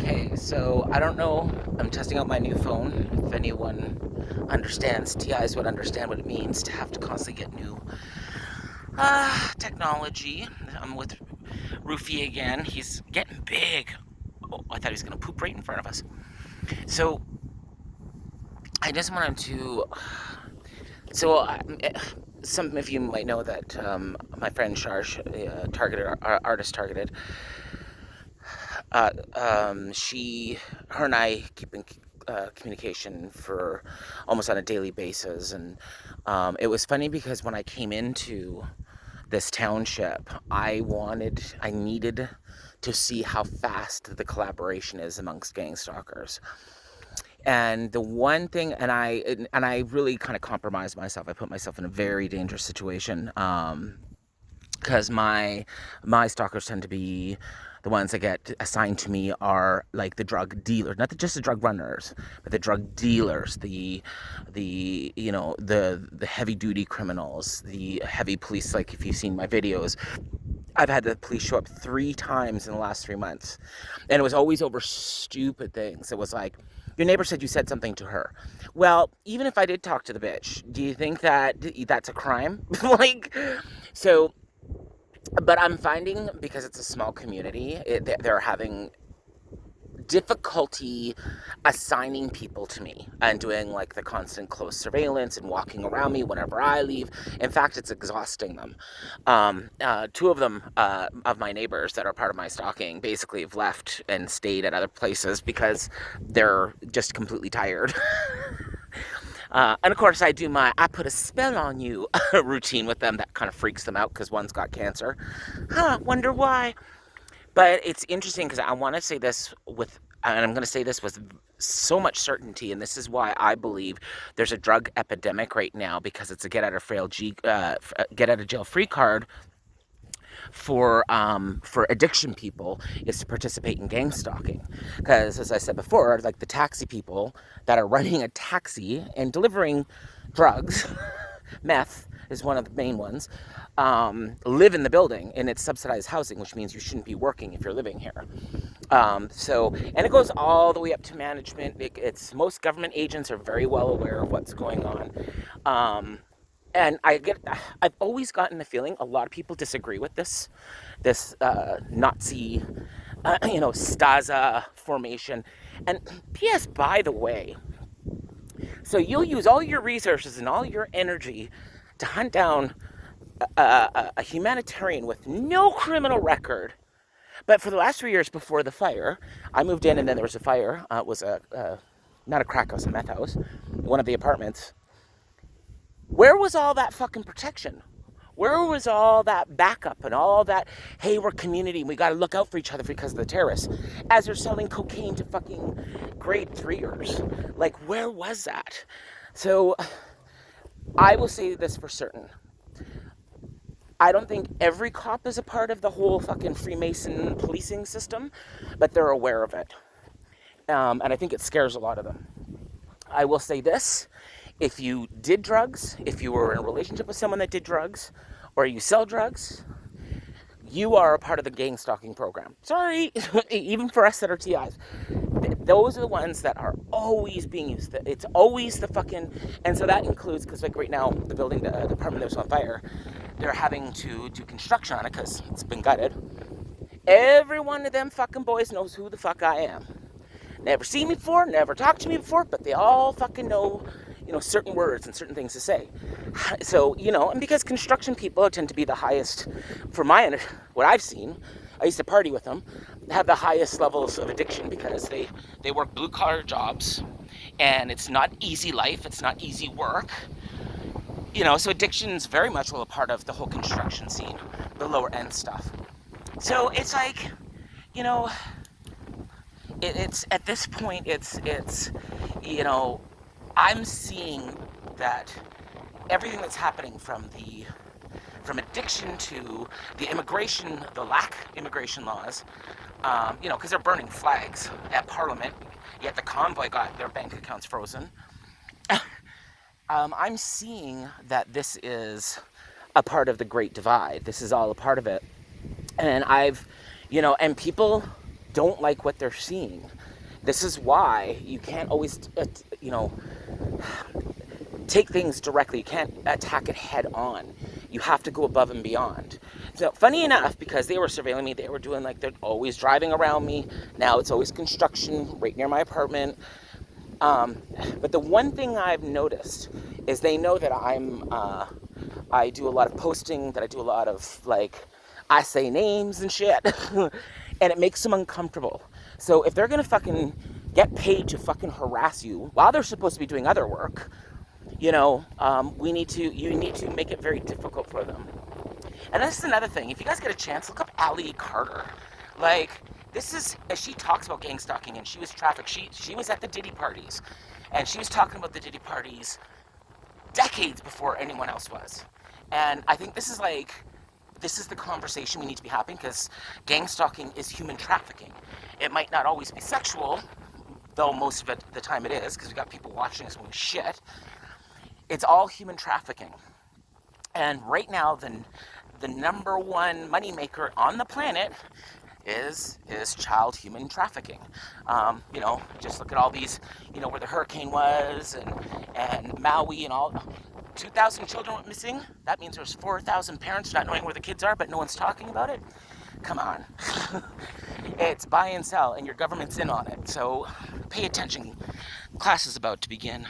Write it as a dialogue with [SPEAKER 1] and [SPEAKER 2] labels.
[SPEAKER 1] Okay, so I don't know. I'm testing out my new phone. If anyone understands, TIs would understand what it means to have to constantly get new technology. I'm with Rufy again. He's getting big. Oh, I thought he was going to poop right in front of us. So I just wanted to. So some of you might know that my friend Charge, artist targeted, her and I keep in communication for almost on a daily basis, and it was funny because when I came into this township, I needed to see how fast the collaboration is amongst gang stalkers. And the one thing, and I really kind of compromised myself. I put myself in a very dangerous situation. Because my stalkers tend to be the ones that get assigned to me are like the drug dealers, not just the drug runners, but the drug dealers, the heavy duty criminals, the heavy police. Like if you've seen my videos, I've had the police show up 3 times in the last 3 months, and it was always over stupid things. It was like, your neighbor said you said something to her. Well, even if I did talk to the bitch, do you think that that's a crime? Like, so, but I'm finding, because it's a small community, they're having difficulty assigning people to me and doing like the constant close surveillance and walking around me whenever I leave. In fact, it's exhausting them. Two of them, of my neighbors that are part of my stalking, basically have left and stayed at other places because they're just completely tired. And of course, I put a spell on you routine with them that kind of freaks them out because one's got cancer. Wonder why. But it's interesting because I want to say this and I'm going to say this with so much certainty, and this is why I believe there's a drug epidemic right now, because it's a get out of jail free card for addiction people is to participate in gang stalking. Because as I said before, like the taxi people that are running a taxi and delivering drugs, meth is one of the main ones, live in the building, and it's subsidized housing, which means you shouldn't be working if you're living here. And it goes all the way up to management. It's most government agents are very well aware of what's going on. And I've always gotten the feeling a lot of people disagree with this Nazi, Stasi formation. And P.S. by the way, so you'll use all your resources and all your energy to hunt down a humanitarian with no criminal record. But for the last 3 years before the fire, I moved in and then there was a fire. It was not a crack house, a meth house, one of the apartments. Where was all that fucking protection? Where was all that backup and all that, hey, we're community, we gotta look out for each other because of the terrorists, as they're selling cocaine to fucking grade 3ers? Like, where was that? So, I will say this for certain. I don't think every cop is a part of the whole fucking Freemason policing system, but they're aware of it. And I think it scares a lot of them. I will say this. If you did drugs, if you were in a relationship with someone that did drugs, or you sell drugs, you are a part of the gang stalking program. Sorry, even for us that are TIs. Those are the ones that are always being used. It's always the fucking, and so that includes, because like right now, the building, the apartment that was on fire, they're having to do construction on it because it's been gutted. Every one of them fucking boys knows who the fuck I am. Never seen me before, never talked to me before, but they all fucking know, certain words and certain things to say. So, and because construction people tend to be the highest, for what I've seen, I used to party with them, have the highest levels of addiction because they work blue collar jobs, and it's not easy life, it's not easy work. So addiction's very much a part of the whole construction scene, the lower end stuff. So it's like, it's at this point, I'm seeing that everything that's happening from addiction to the lack immigration laws, because they're burning flags at Parliament, yet the convoy got their bank accounts frozen. I'm seeing that this is a part of the Great Divide. This is all a part of it. And and people don't like what they're seeing. This is why you can't always, take things directly. You can't attack it head on. You have to go above and beyond. So, funny enough, because they were surveilling me, they were doing like they're always driving around me. Now it's always construction right near my apartment. But the one thing I've noticed is they know that I do a lot of posting, that I do a lot of like, I say names and shit, and it makes them uncomfortable. So if they're gonna fucking get paid to fucking harass you while they're supposed to be doing other work, you need to make it very difficult for them. And this is another thing. If you guys get a chance, look up Allie Carter. Like, she talks about gang stalking, and she was trafficked. She was at the Diddy parties, and she was talking about the Diddy parties decades before anyone else was. And I think this is the conversation we need to be having, because gang stalking is human trafficking. It might not always be sexual, though most of the time it is, because we got people watching us when we shit. It's all human trafficking. And right now, the number one moneymaker on the planet is child human trafficking. Just look at all these, where the hurricane was, and Maui and all. 2,000 children went missing. That means there's 4,000 parents not knowing where the kids are, but no one's talking about it. Come on. It's buy and sell, and your government's in on it. So pay attention. Class is about to begin.